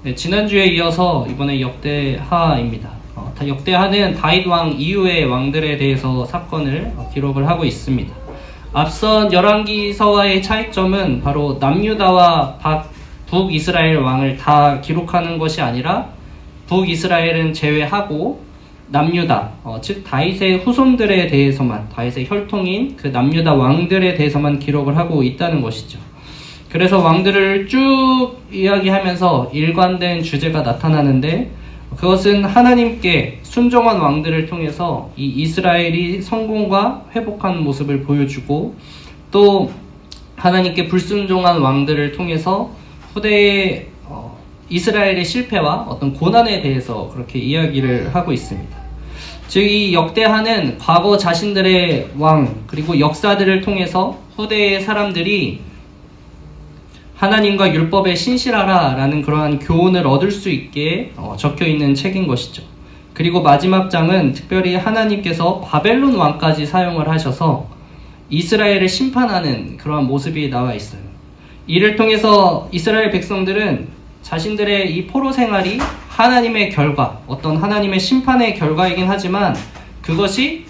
네, 지난주에 이어서 이번에 역대하입니다. 역대하는 다윗 왕 이후의 왕들에 대해서 사건을 기록을 하고 있습니다. 앞선 열왕기서와의 차이점은 바로 남유다와 북이스라엘 왕을 다 기록하는 것이 아니라 북이스라엘은 제외하고 남유다, 즉 다윗의 후손들에 대해서만, 다윗의 혈통인 그 남유다 왕들에 대해서만 기록을 하고 있다는 것이죠. 그래서 왕들을 쭉 이야기하면서 일관된 주제가 나타나는데, 그것은 하나님께 순종한 왕들을 통해서 이 이스라엘이 성공과 회복한 모습을 보여주고, 또 하나님께 불순종한 왕들을 통해서 후대의 이스라엘의 실패와 어떤 고난에 대해서 그렇게 이야기를 하고 있습니다. 즉, 이 역대하는 과거 자신들의 왕 그리고 역사들을 통해서 후대의 사람들이 하나님과 율법에 신실하라 라는 그러한 교훈을 얻을 수 있게 적혀있는 책인 것이죠. 그리고 마지막 장은 특별히 하나님께서 바벨론 왕까지 사용을 하셔서 이스라엘을 심판하는 그러한 모습이 나와 있어요. 이를 통해서 이스라엘 백성들은 자신들의 이 포로 생활이 하나님의 결과, 어떤 하나님의 심판의 결과이긴 하지만 그것이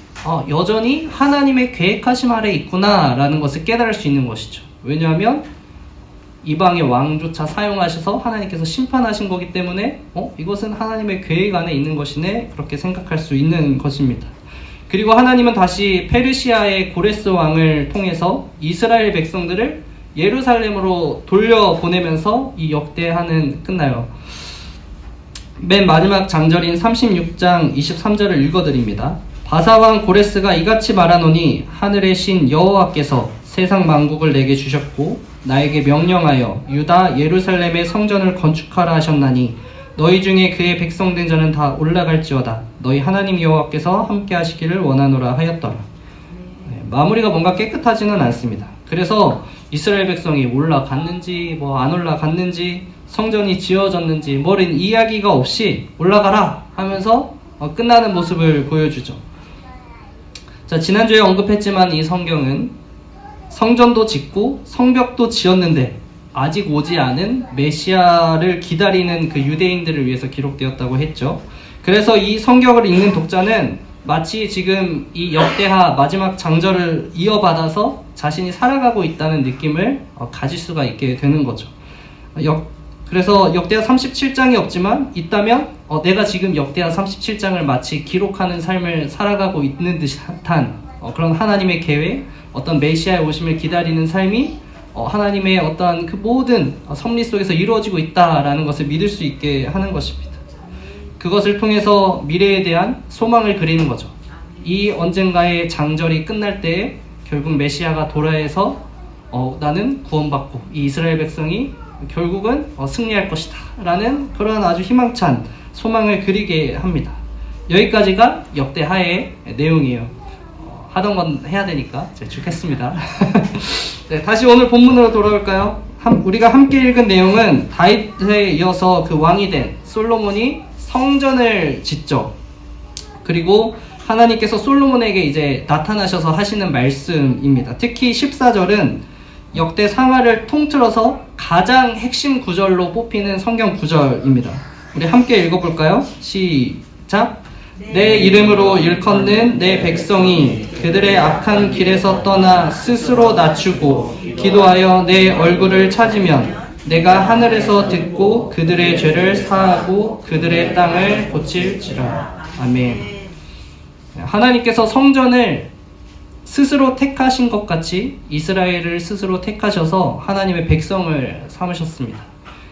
여전히 하나님의 계획하심 아래 있구나 라는 것을 깨달을 수 있는 것이죠. 왜냐하면 이방의 왕조차 사용하셔서 하나님께서 심판하신 거기 때문에 이것은 하나님의 계획 안에 있는 것이네, 그렇게 생각할 수 있는 것입니다. 그리고 하나님은 다시 페르시아의 고레스 왕을 통해서 이스라엘 백성들을 예루살렘으로 돌려보내면서 이 역대하는 끝나요. 맨 마지막 장절인 36장 23절을 읽어드립니다. 바사왕 고레스가 이같이 말하노니 하늘의 신 여호와께서 세상 만국을 내게 주셨고 나에게 명령하여 유다 예루살렘의 성전을 건축하라 하셨나니 너희 중에 그의 백성된 자는 다 올라갈지어다. 너희 하나님 여호와께서 함께 하시기를 원하노라 하였더라. 마무리가 뭔가 깨끗하지는 않습니다. 그래서 이스라엘 백성이 올라갔는지 안 올라갔는지 성전이 지어졌는지 이런 이야기가 없이 올라가라 하면서 끝나는 모습을 보여주죠. 자, 지난주에 언급했지만 이 성경은 성전도 짓고 성벽도 지었는데 아직 오지 않은 메시아를 기다리는 그 유대인들을 위해서 기록되었다고 했죠. 그래서 이 성경을 읽는 독자는 마치 지금 이 역대하 마지막 장절을 이어받아서 자신이 살아가고 있다는 느낌을 가질 수가 있게 되는 거죠. 그래서 역대하 37장이 없지만 있다면 내가 지금 역대하 37장을 마치 기록하는 삶을 살아가고 있는 듯한 그런 하나님의 계획, 어떤 메시아의 오심을 기다리는 삶이 하나님의 어떤 그 모든 섭리 속에서 이루어지고 있다라는 것을 믿을 수 있게 하는 것입니다. 그것을 통해서 미래에 대한 소망을 그리는 거죠. 이 언젠가의 장절이 끝날 때에 결국 메시아가 도래해서 나는 구원받고 이 이스라엘 백성이 결국은 승리할 것이다 라는 그런 아주 희망찬 소망을 그리게 합니다. 여기까지가 역대하의 내용이에요. 하던 건 해야 되니까 쭉 했습니다. 네, 다시 오늘 본문으로 돌아올까요? 우리가 함께 읽은 내용은 다윗에 이어서 그 왕이 된 솔로몬이 성전을 짓죠. 그리고 하나님께서 솔로몬에게 이제 나타나셔서 하시는 말씀입니다. 특히 14절은 역대 상하를 통틀어서 가장 핵심 구절로 뽑히는 성경 구절입니다. 우리 함께 읽어볼까요? 시작! 내 이름으로 일컫는 내 백성이 그들의 악한 길에서 떠나 스스로 낮추고 기도하여 내 얼굴을 찾으면 내가 하늘에서 듣고 그들의 죄를 사하고 그들의 땅을 고칠지라. 아멘. 하나님께서 성전을 스스로 택하신 것 같이 이스라엘을 스스로 택하셔서 하나님의 백성을 삼으셨습니다.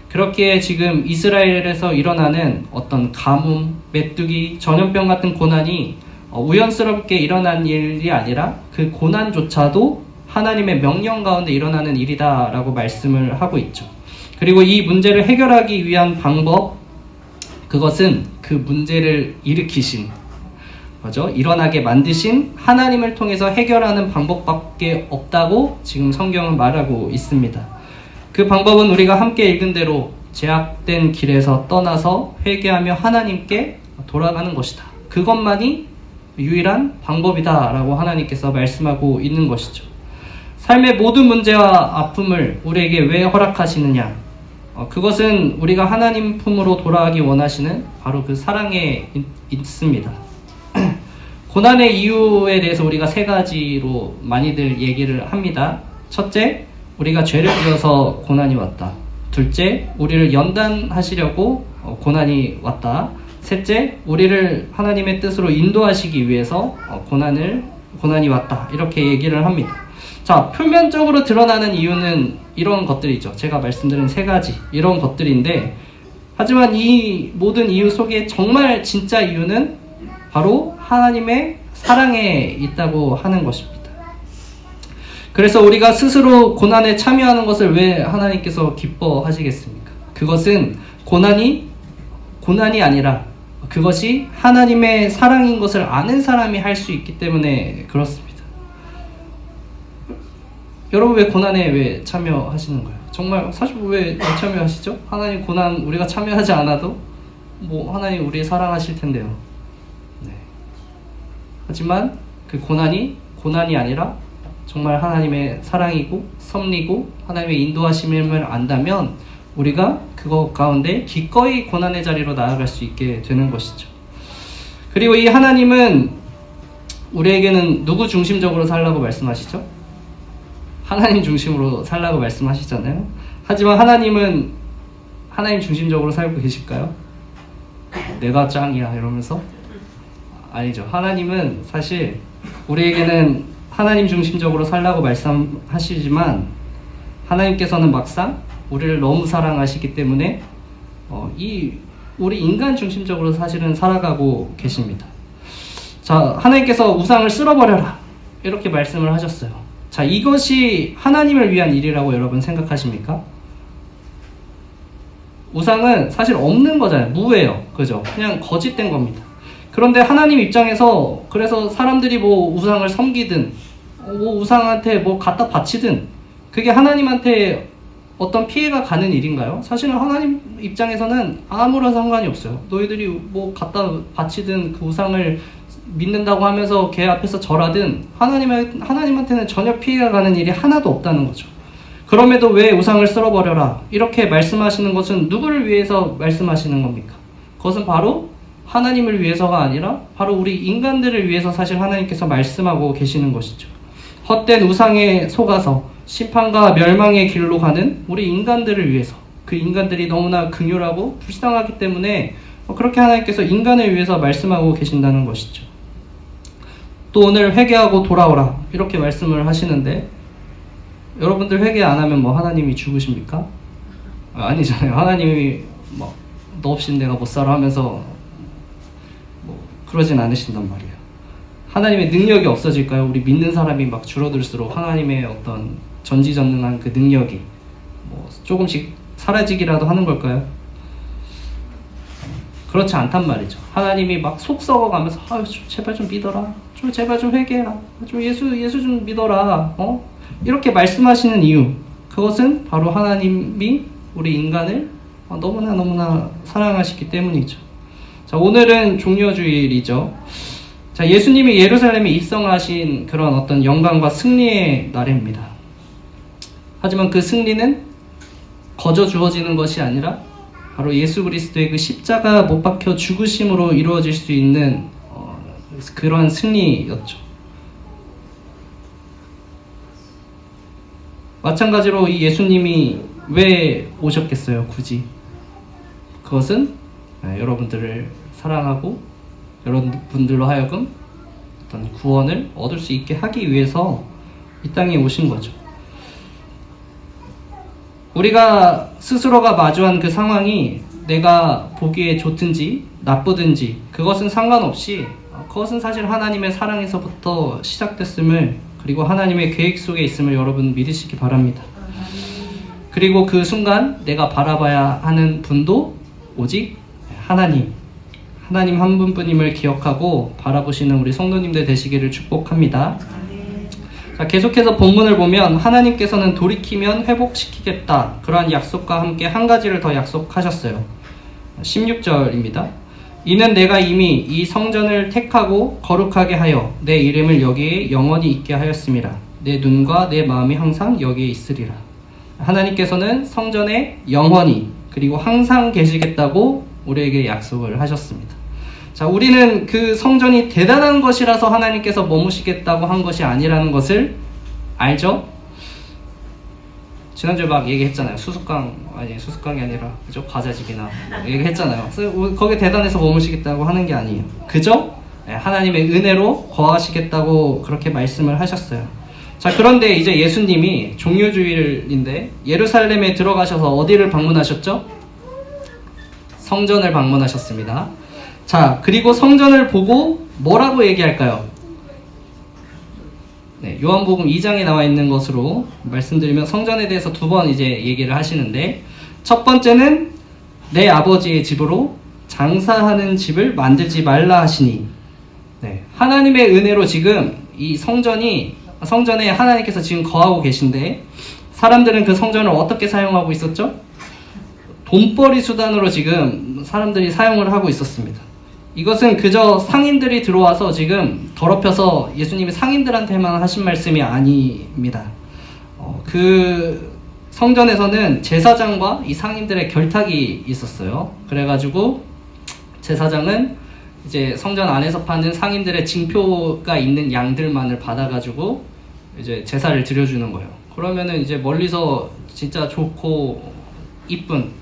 그렇기에 지금 이스라엘에서 일어나는 어떤 가뭄, 메뚜기, 전염병 같은 고난이 우연스럽게 일어난 일이 아니라 그 고난조차도 하나님의 명령 가운데 일어나는 일이다라고 말씀을 하고 있죠. 그리고 이 문제를 해결하기 위한 방법, 그것은 그 문제를 일으키신 거죠. 일어나게 만드신 하나님을 통해서 해결하는 방법밖에 없다고 지금 성경은 말하고 있습니다. 그 방법은 우리가 함께 읽은 대로 제약된 길에서 떠나서 회개하며 하나님께 돌아가는 것이다. 그것만이 유일한 방법이다 라고 하나님께서 말씀하고 있는 것이죠. 삶의 모든 문제와 아픔을 우리에게 왜 허락하시느냐? 그것은 우리가 하나님 품으로 돌아가기 원하시는 바로 그 사랑에 있습니다. 고난의 이유에 대해서 우리가 세 가지로 많이들 얘기를 합니다. 첫째, 우리가 죄를 지어서 고난이 왔다. 둘째, 우리를 연단하시려고 고난이 왔다. 셋째, 우리를 하나님의 뜻으로 인도하시기 위해서 고난이 왔다. 이렇게 얘기를 합니다. 자, 표면적으로 드러나는 이유는 이런 것들이죠. 제가 말씀드린 세 가지 이런 것들인데, 하지만 이 모든 이유 속에 정말 진짜 이유는 바로 하나님의 사랑에 있다고 하는 것입니다. 그래서 우리가 스스로 고난에 참여하는 것을 왜 하나님께서 기뻐하시겠습니까? 그것은 고난이 아니라 그것이 하나님의 사랑인 것을 아는 사람이 할 수 있기 때문에 그렇습니다. 여러분, 왜 고난에 왜 참여하시는 거예요? 정말 사실 왜 참여하시죠? 하나님 고난 우리가 참여하지 않아도 하나님 우리 사랑하실 텐데요. 네. 하지만 그 고난이 아니라 정말 하나님의 사랑이고 섭리고 하나님의 인도하심을 안다면 우리가 그것 가운데 기꺼이 고난의 자리로 나아갈 수 있게 되는 것이죠. 그리고 이 하나님은 우리에게는 누구 중심적으로 살라고 말씀하시죠? 하나님 중심으로 살라고 말씀하시잖아요. 하지만 하나님은 하나님 중심적으로 살고 계실까요? 내가 짱이야 이러면서? 아니죠. 하나님은 사실 우리에게는 하나님 중심적으로 살라고 말씀하시지만 하나님께서는 막상 우리를 너무 사랑하시기 때문에 우리 인간 중심적으로 사실은 살아가고 계십니다. 자, 하나님께서 우상을 쓸어버려라 이렇게 말씀을 하셨어요. 자, 이것이 하나님을 위한 일이라고 여러분 생각하십니까? 우상은 사실 없는 거잖아요. 무예요. 그죠? 그냥 거짓된 겁니다. 그런데 하나님 입장에서 그래서 사람들이 우상을 섬기든 우상한테 갖다 바치든 그게 하나님한테 어떤 피해가 가는 일인가요? 사실은 하나님 입장에서는 아무런 상관이 없어요. 너희들이 갖다 바치든 그 우상을 믿는다고 하면서 걔 앞에서 절하든 하나님한테는 전혀 피해가 가는 일이 하나도 없다는 거죠. 그럼에도 왜 우상을 쓸어버려라 이렇게 말씀하시는 것은 누구를 위해서 말씀하시는 겁니까? 그것은 바로 하나님을 위해서가 아니라 바로 우리 인간들을 위해서 사실 하나님께서 말씀하고 계시는 것이죠. 헛된 우상에 속아서 심판과 멸망의 길로 가는 우리 인간들을 위해서, 그 인간들이 너무나 긍휼하고 불쌍하기 때문에 그렇게 하나님께서 인간을 위해서 말씀하고 계신다는 것이죠. 또 오늘 회개하고 돌아오라 이렇게 말씀을 하시는데, 여러분들 회개 안 하면 하나님이 죽으십니까? 아니잖아요. 하나님이 너 없인 내가 못 살아 하면서 그러진 않으신단 말이에요. 하나님의 능력이 없어질까요? 우리 믿는 사람이 줄어들수록 하나님의 어떤 전지전능한 그 능력이 조금씩 사라지기라도 하는 걸까요? 그렇지 않단 말이죠. 하나님이 속 썩어가면서 제발 좀 믿어라, 제발 좀 회개해라, 예수 좀 믿어라, 이렇게 말씀하시는 이유, 그것은 바로 하나님이 우리 인간을 너무나 사랑하시기 때문이죠. 자, 오늘은 종려주일이죠. 자, 예수님이 예루살렘에 입성하신 그런 어떤 영광과 승리의 날입니다. 하지만 그 승리는 거저 주어지는 것이 아니라 바로 예수 그리스도의 그 십자가 못 박혀 죽으심으로 이루어질 수 있는 그런 승리였죠. 마찬가지로 이 예수님이 왜 오셨겠어요, 굳이? 그것은 여러분들을 사랑하고 여러분들로 하여금 어떤 구원을 얻을 수 있게 하기 위해서 이 땅에 오신 거죠. 우리가 스스로가 마주한 그 상황이 내가 보기에 좋든지 나쁘든지 그것은 상관없이 그것은 사실 하나님의 사랑에서부터 시작됐음을, 그리고 하나님의 계획 속에 있음을 여러분 믿으시기 바랍니다. 그리고 그 순간 내가 바라봐야 하는 분도 오직 하나님 한 분뿐임을 기억하고 바라보시는 우리 성도님들 되시기를 축복합니다. 자, 계속해서 본문을 보면 하나님께서는 돌이키면 회복시키겠다, 그러한 약속과 함께 한 가지를 더 약속하셨어요. 16절입니다. 이는 내가 이미 이 성전을 택하고 거룩하게 하여 내 이름을 여기에 영원히 있게 하였음이라. 내 눈과 내 마음이 항상 여기에 있으리라. 하나님께서는 성전에 영원히 그리고 항상 계시겠다고 우리에게 약속을 하셨습니다. 자, 우리는 그 성전이 대단한 것이라서 하나님께서 머무시겠다고 한 것이 아니라는 것을 알죠? 지난주에 막 얘기했잖아요. 수수깡이 아니라, 그죠? 과자집이나 얘기했잖아요. 그래서 거기에 대단해서 머무시겠다고 하는 게 아니에요. 그죠? 하나님의 은혜로 거하시겠다고 그렇게 말씀을 하셨어요. 자, 그런데 이제 예수님이 종료주일인데 예루살렘에 들어가셔서 어디를 방문하셨죠? 성전을 방문하셨습니다. 자, 그리고 성전을 보고 뭐라고 얘기할까요? 네, 요한복음 2장에 나와 있는 것으로 말씀드리면 성전에 대해서 두 번 이제 얘기를 하시는데, 첫 번째는 내 아버지의 집으로 장사하는 집을 만들지 말라 하시니, 네, 하나님의 은혜로 지금 이 성전에 하나님께서 지금 거하고 계신데, 사람들은 그 성전을 어떻게 사용하고 있었죠? 돈벌이 수단으로 지금 사람들이 사용을 하고 있었습니다. 이것은 그저 상인들이 들어와서 지금 더럽혀서 예수님이 상인들한테만 하신 말씀이 아닙니다. 그 성전에서는 제사장과 이 상인들의 결탁이 있었어요. 그래가지고 제사장은 이제 성전 안에서 파는 상인들의 징표가 있는 양들만을 받아가지고 이제 제사를 드려주는 거예요. 그러면은 이제 멀리서 진짜 좋고 이쁜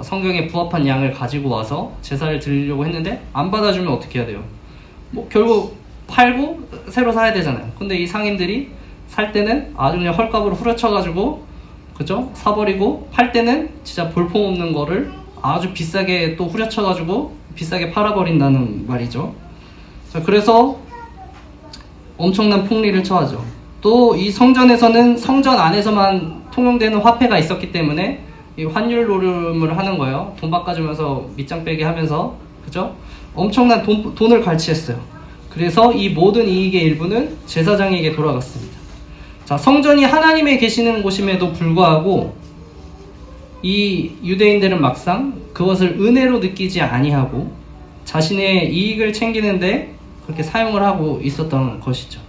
성경에 부합한 양을 가지고 와서 제사를 드리려고 했는데 안 받아주면 어떻게 해야 돼요? 뭐 결국 팔고 새로 사야 되잖아요. 근데 이 상인들이 살 때는 아주 그냥 헐값으로 후려쳐가지고, 그죠? 사버리고, 팔 때는 진짜 볼품없는 거를 아주 비싸게 또 후려쳐가지고 비싸게 팔아버린다는 말이죠. 자, 그래서 엄청난 폭리를 처하죠. 또 이 성전에서는 성전 안에서만 통용되는 화폐가 있었기 때문에 이 환율 노름을 하는 거예요. 돈 바꿔주면서 밑장 빼기 하면서, 그죠? 엄청난 돈을 갈취했어요. 그래서 이 모든 이익의 일부는 제사장에게 돌아갔습니다. 자, 성전이 하나님의 계시는 곳임에도 불구하고 이 유대인들은 막상 그것을 은혜로 느끼지 아니하고 자신의 이익을 챙기는데 그렇게 사용을 하고 있었던 것이죠.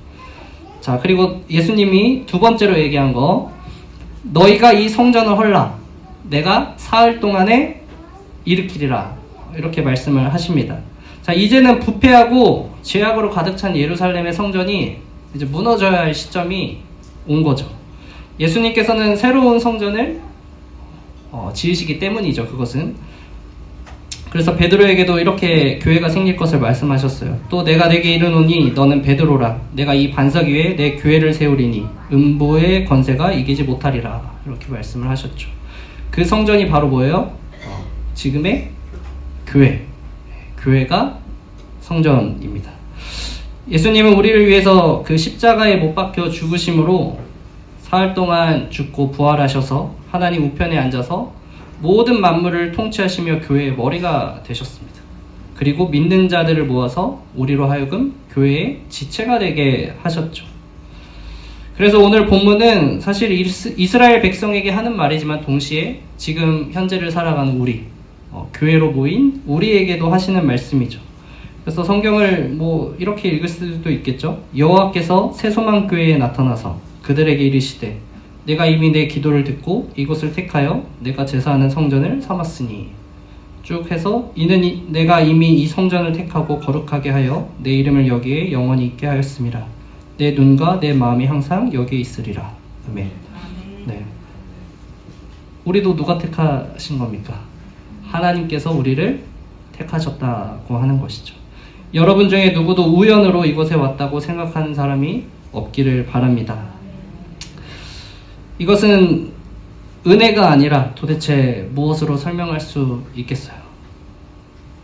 자, 그리고 예수님이 두 번째로 얘기한 거, 너희가 이 성전을 헐라, 내가 사흘 동안에 일으키리라, 이렇게 말씀을 하십니다. 자, 이제는 부패하고 죄악으로 가득 찬 예루살렘의 성전이 이제 무너져야 할 시점이 온 거죠. 예수님께서는 새로운 성전을 지으시기 때문이죠. 그것은. 그래서 베드로에게도 이렇게 교회가 생길 것을 말씀하셨어요. 또 내가 내게 이르노니 너는 베드로라, 내가 이 반석 위에 내 교회를 세우리니 음부의 권세가 이기지 못하리라, 이렇게 말씀을 하셨죠. 그 성전이 바로 뭐예요? 지금의 교회가 성전입니다. 예수님은 우리를 위해서 그 십자가에 못 박혀 죽으심으로 사흘 동안 죽고 부활하셔서 하나님 우편에 앉아서 모든 만물을 통치하시며 교회의 머리가 되셨습니다. 그리고 믿는 자들을 모아서 우리로 하여금 교회의 지체가 되게 하셨죠. 그래서 오늘 본문은 사실 이스라엘 백성에게 하는 말이지만 동시에 지금 현재를 살아가는 우리, 교회로 모인 우리에게도 하시는 말씀이죠. 그래서 성경을 뭐 이렇게 읽을 수도 있겠죠. 여호와께서 새소망교회에 나타나서 그들에게 이르시되 내가 이미 내 기도를 듣고 이곳을 택하여 내가 제사하는 성전을 삼았으니, 쭉 해서 이는 내가 이미 이 성전을 택하고 거룩하게 하여 내 이름을 여기에 영원히 있게 하였음이라. 내 눈과 내 마음이 항상 여기에 있으리라. 아멘. 네. 우리도 누가 택하신 겁니까? 하나님께서 우리를 택하셨다고 하는 것이죠. 여러분 중에 누구도 우연으로 이곳에 왔다고 생각하는 사람이 없기를 바랍니다. 이것은 은혜가 아니라 도대체 무엇으로 설명할 수 있겠어요?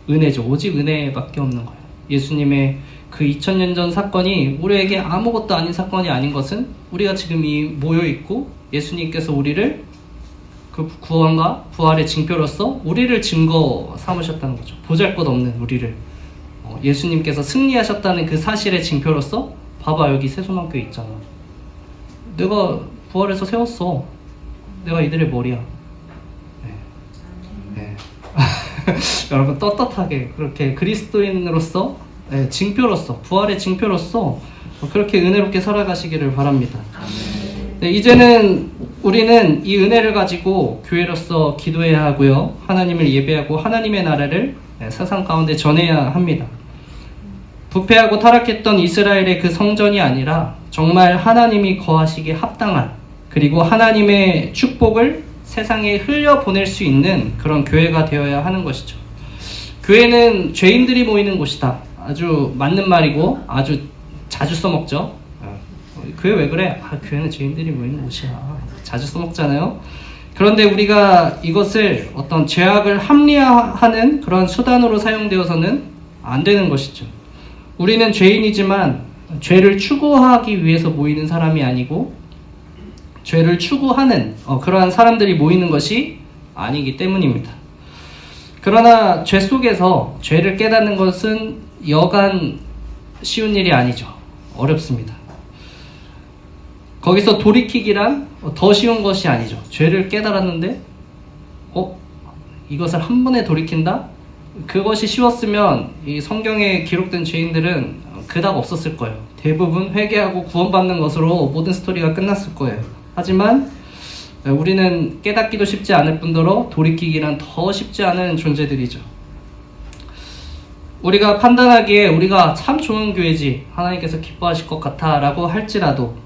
은혜죠. 오직 은혜밖에 없는 거예요. 예수님의 그 2000년 전 사건이 우리에게 아무것도 아닌 사건이 아닌 것은 우리가 지금 모여있고 예수님께서 우리를 그 구원과 부활의 징표로서 우리를 증거 삼으셨다는 거죠. 보잘것없는 우리를 예수님께서 승리하셨다는 그 사실의 징표로서, 봐봐 여기 새소망교회 있잖아, 내가 부활해서 세웠어, 내가 이들의 머리야. 네. 여러분 떳떳하게 그렇게 그리스도인으로서, 징표로서, 부활의 징표로서 그렇게 은혜롭게 살아가시기를 바랍니다. 네, 이제는 우리는 이 은혜를 가지고 교회로서 기도해야 하고요. 하나님을 예배하고 하나님의 나라를 세상 가운데 전해야 합니다. 부패하고 타락했던 이스라엘의 그 성전이 아니라 정말 하나님이 거하시기에 합당한, 그리고 하나님의 축복을 세상에 흘려보낼 수 있는 그런 교회가 되어야 하는 것이죠. 교회는 죄인들이 모이는 곳이다. 아주 맞는 말이고 아주 자주 써먹죠. 교회 왜 그래? 교회는 죄인들이 모이는 곳이야. 자주 써먹잖아요. 그런데 우리가 이것을 어떤 죄악을 합리화하는 그런 수단으로 사용되어서는 안 되는 것이죠. 우리는 죄인이지만 죄를 추구하기 위해서 모이는 사람이 아니고 죄를 추구하는 그러한 사람들이 모이는 것이 아니기 때문입니다. 그러나 죄 속에서 죄를 깨닫는 것은 여간 쉬운 일이 아니죠. 어렵습니다. 거기서 돌이키기란 더 쉬운 것이 아니죠. 죄를 깨달았는데 이것을 한 번에 돌이킨다? 그것이 쉬웠으면 이 성경에 기록된 죄인들은 그닥 없었을 거예요. 대부분 회개하고 구원받는 것으로 모든 스토리가 끝났을 거예요. 하지만 우리는 깨닫기도 쉽지 않을 뿐더러 돌이키기란 더 쉽지 않은 존재들이죠. 우리가 판단하기에 우리가 참 좋은 교회지, 하나님께서 기뻐하실 것 같아 라고 할지라도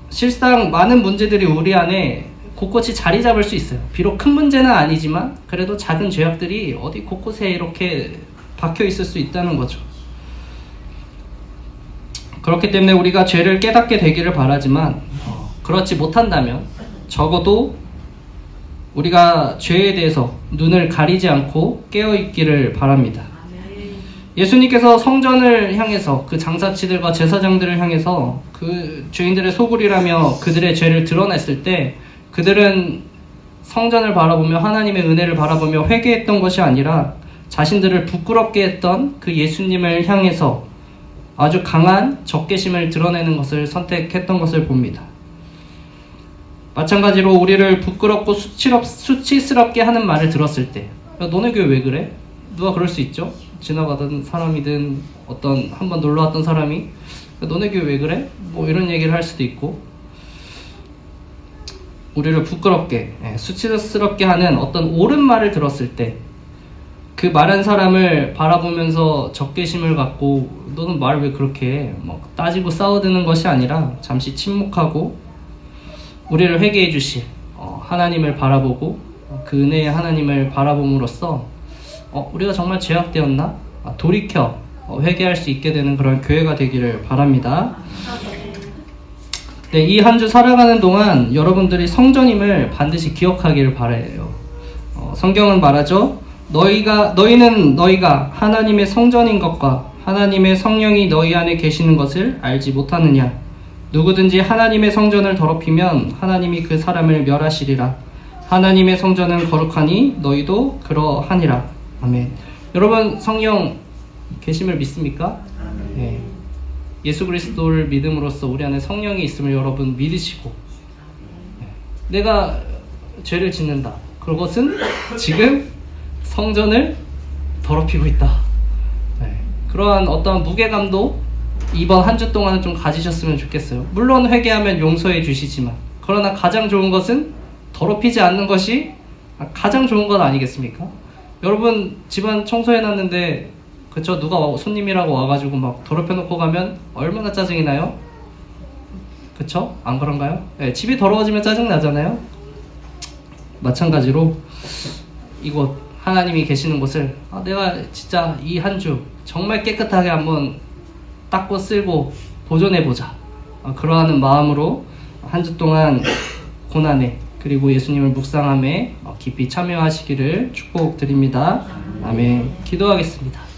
실상 많은 문제들이 우리 안에 곳곳이 자리 잡을 수 있어요. 비록 큰 문제는 아니지만 그래도 작은 죄악들이 어디 곳곳에 이렇게 박혀 있을 수 있다는 거죠. 그렇기 때문에 우리가 죄를 깨닫게 되기를 바라지만 그렇지 못한다면 적어도 우리가 죄에 대해서 눈을 가리지 않고 깨어있기를 바랍니다. 예수님께서 성전을 향해서 그 장사치들과 제사장들을 향해서 그 죄인들의 소굴이라며 그들의 죄를 드러냈을 때 그들은 성전을 바라보며 하나님의 은혜를 바라보며 회개했던 것이 아니라 자신들을 부끄럽게 했던 그 예수님을 향해서 아주 강한 적개심을 드러내는 것을 선택했던 것을 봅니다. 마찬가지로 우리를 부끄럽고 수치스럽게 하는 말을 들었을 때, 야, 너네 교회 왜 그래? 누가 그럴 수 있죠? 지나가던 사람이든 어떤 한번 놀러 왔던 사람이 야, 너네 교회 왜 그래? 뭐 이런 얘기를 할 수도 있고, 우리를 부끄럽게 수치스럽게 하는 어떤 옳은 말을 들었을 때 그 말한 사람을 바라보면서 적개심을 갖고 너는 말 왜 그렇게 해? 막 따지고 싸워드는 것이 아니라 잠시 침묵하고 우리를 회개해 주실 하나님을 바라보고 그 은혜의 하나님을 바라봄으로써 우리가 정말 죄악되었나? 돌이켜 회개할 수 있게 되는 그런 교회가 되기를 바랍니다. 네, 이 한 주 살아가는 동안 여러분들이 성전임을 반드시 기억하기를 바라요. 성경은 말하죠. 너희는 너희가 하나님의 성전인 것과 하나님의 성령이 너희 안에 계시는 것을 알지 못하느냐. 누구든지 하나님의 성전을 더럽히면 하나님이 그 사람을 멸하시리라. 하나님의 성전은 거룩하니 너희도 그러하니라. 아멘. 여러분 성령 계심을 믿습니까? 네. 예수 그리스도를 믿음으로써 우리 안에 성령이 있음을 여러분 믿으시고, 내가 죄를 짓는다. 그것은 지금 성전을 더럽히고 있다. 네. 그러한 어떠한 무게감도 이번 한 주 동안은 좀 가지셨으면 좋겠어요. 물론 회개하면 용서해 주시지만, 그러나 가장 좋은 것은 더럽히지 않는 것이 가장 좋은 것 아니겠습니까? 여러분 집안 청소해놨는데 그쵸, 누가 손님이라고 와가지고 막 더럽혀놓고 가면 얼마나 짜증이 나요? 그쵸? 안 그런가요? 네, 집이 더러워지면 짜증 나잖아요. 마찬가지로 이곳 하나님이 계시는 곳을 내가 진짜 이 한 주 정말 깨끗하게 한번 닦고 쓸고 보존해보자, 그러하는 마음으로 한 주 동안 고난에 그리고 예수님을 묵상함에 깊이 참여하시기를 축복드립니다. 아멘. 기도하겠습니다.